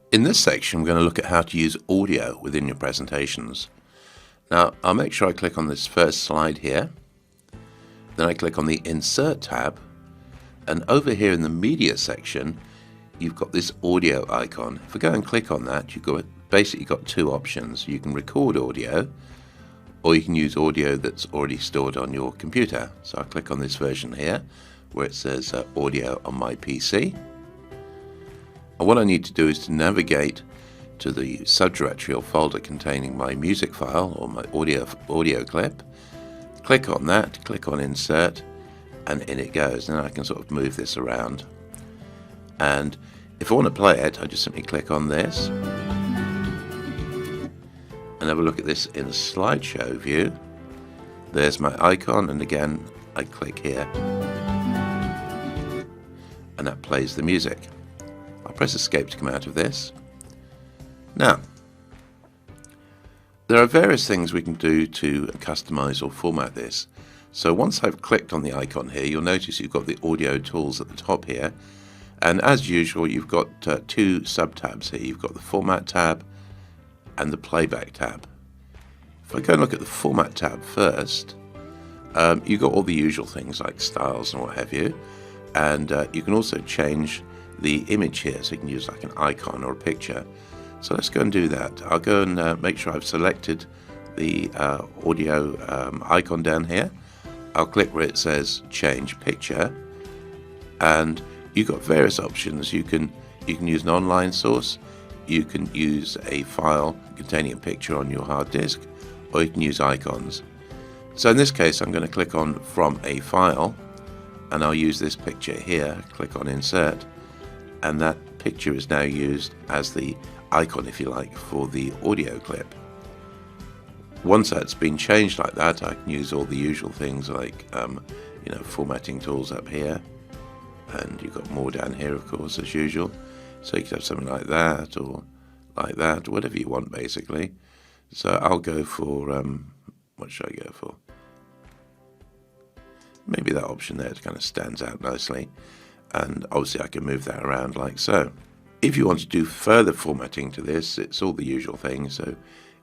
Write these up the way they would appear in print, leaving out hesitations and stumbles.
In this section, we're going to look at how to use audio within your presentations. Now, I'll make sure I click on this first slide here. Then I click on the Insert tab. And over here in the Media section, you've got this audio icon. If I go and click on that, you've basically got two options. You can record audio, or you can use audio that's already stored on your computer. So I'll click on this version here, where it says audio on my PC. And what I need to do is to navigate to the subdirectory or folder containing my music file or my audio clip. Click on that, click on Insert, and in it goes. Now I can sort of move this around. And if I want to play it, I just simply click on this and have a look at this in a slideshow view. There's my icon, and again I click here and that plays the music. I'll press Escape to come out of this. Now, there are various things we can do to customize or format this. So once I've clicked on the icon here, you'll notice you've got the audio tools at the top here. And as usual, you've got two sub-tabs here. You've got the Format tab and the Playback tab. If I go and look at the Format tab first, you've got all the usual things like styles and what have you. And you can also change the image here, so you can use like an icon or a picture. So let's go and do that. I'll go and make sure I've selected the audio icon down here. I'll click where it says change picture, and you've got various options. You can use an online source, you can use a file containing a picture on your hard disk, or you can use icons. So in this case I'm going to click on from a file, and I'll use this picture here. Click on Insert, and that picture is now used as the icon, if you like, for the audio clip. Once that's been changed like that, I can use all the usual things like formatting tools up here, and you've got more down here, of course, as usual. So you could have something like that or whatever you want basically. So I'll go for what should I go for? Maybe that option there kind of stands out nicely, and obviously I can move that around like so. If you want to do further formatting to this, it's all the usual things. So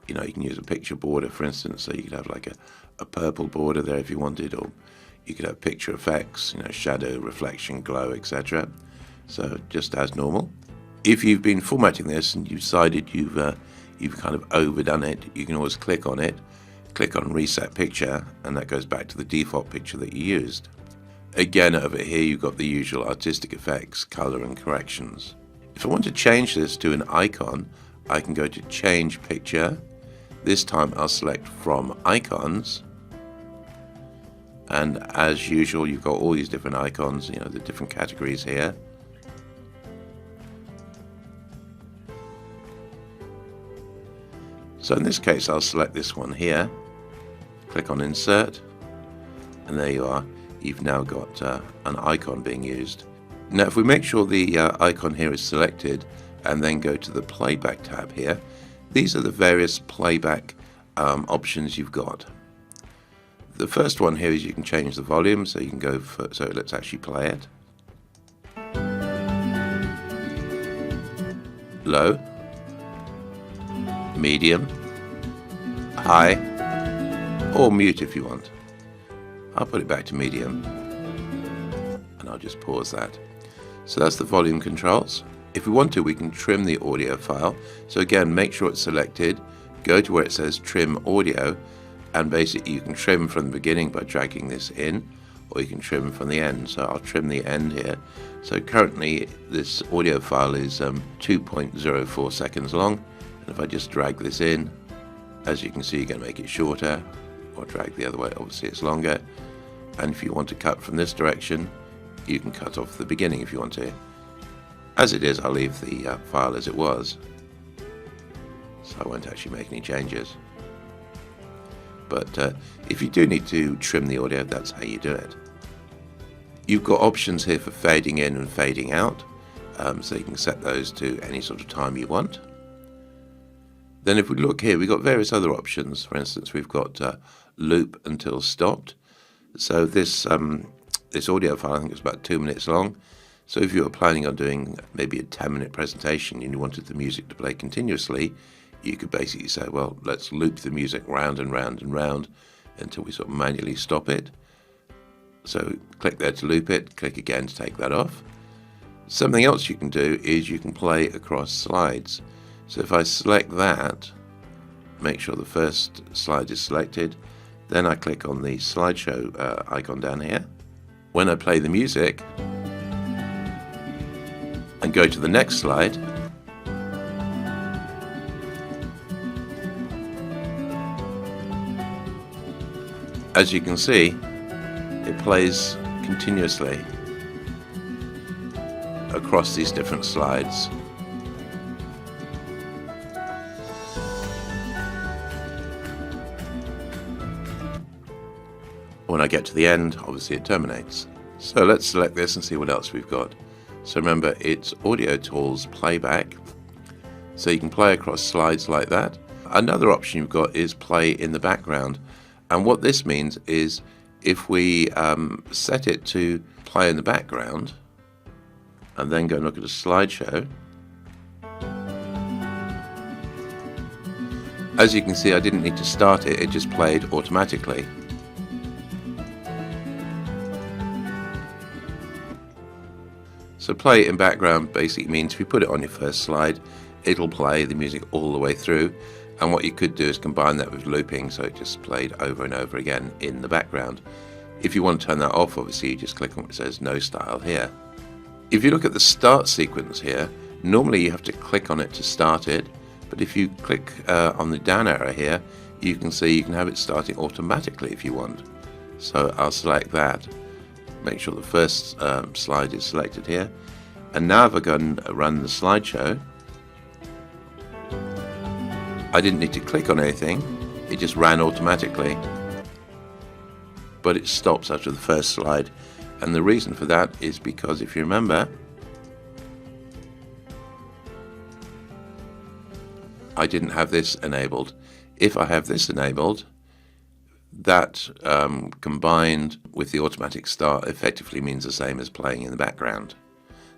you can use a picture border, for instance, so you could have like a purple border there if you wanted, or you could have picture effects, shadow, reflection, glow, etc. So just as normal. If you've been formatting this and you decided you've kind of overdone it, you can always click on it, click on Reset Picture, and that goes back to the default picture that you used. Again, over here you've got the usual artistic effects, color and corrections. If I want to change this to an icon, I can go to Change Picture. This time I'll select from Icons, and as usual you've got all these different icons, the different categories here. So in this case I'll select this one here, click on Insert, and there you are. You've now got an icon being used. Now if we make sure the icon here is selected and then go to the Playback tab here, these are the various playback options you've got. The first one here is you can change the volume, so you can go for, so let's actually play it. Low, medium, high, or mute if you want. I'll put it back to medium, and I'll just pause that. So that's the volume controls. If we want to, we can trim the audio file. So again, make sure it's selected, go to where it says Trim Audio, and basically you can trim from the beginning by dragging this in, or you can trim from the end. So I'll trim the end here. So currently this audio file is 2.04 seconds long, and if I just drag this in, as you can see, you're going to make it shorter, or drag the other way, obviously it's longer. And if you want to cut from this direction, you can cut off the beginning if you want to. As it is, I'll leave the file as it was, so I won't actually make any changes. But if you do need to trim the audio, that's how you do it. You've got options here for fading in and fading out, so you can set those to any sort of time you want. Then if we look here, we've got various other options. For instance, we've got loop until stopped. So this audio file, I think it's about 2 minutes long. So if you were planning on doing maybe a 10-minute presentation and you wanted the music to play continuously, you could basically say, well, let's loop the music round and round and round until we sort of manually stop it. So click there to loop it, click again to take that off. Something else you can do is you can play across slides. So if I select that, make sure the first slide is selected, then I click on the slideshow icon down here. When I play the music and go to the next slide, as you can see, it plays continuously across these different slides. When I get to the end, obviously it terminates. So let's select this and see what else we've got. So remember, it's Audio Tools Playback. So you can play across slides like that. Another option you've got is play in the background. And what this means is if we set it to play in the background and then go and look at a slideshow, as you can see, I didn't need to start it, it just played automatically. So play in background basically means if you put it on your first slide, it'll play the music all the way through. And what you could do is combine that with looping, so it just played over and over again in the background. If you want to turn that off, obviously you just click on what says no style here. If you look at the start sequence here, normally you have to click on it to start it, but if you click on the down arrow here, you can see you can have it starting automatically if you want. So I'll select that. Make sure the first slide is selected here. And now if I go and run the slideshow, I didn't need to click on anything, it just ran automatically. But it stops after the first slide. And the reason for that is because if you remember, I didn't have this enabled. If I have this enabled, that combined with the automatic start effectively means the same as playing in the background.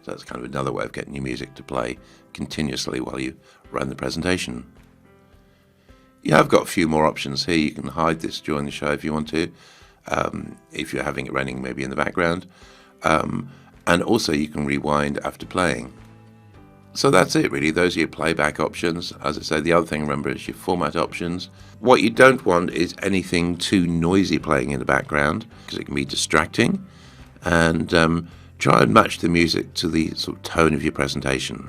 So that's kind of another way of getting your music to play continuously while you run the presentation. You have got a few more options here. You can hide this during the show if you want to, if you're having it running maybe in the background. And also you can rewind after playing. So that's it really, those are your playback options. As I said, the other thing remember is your format options. What you don't want is anything too noisy playing in the background because it can be distracting. And try and match the music to the sort of tone of your presentation.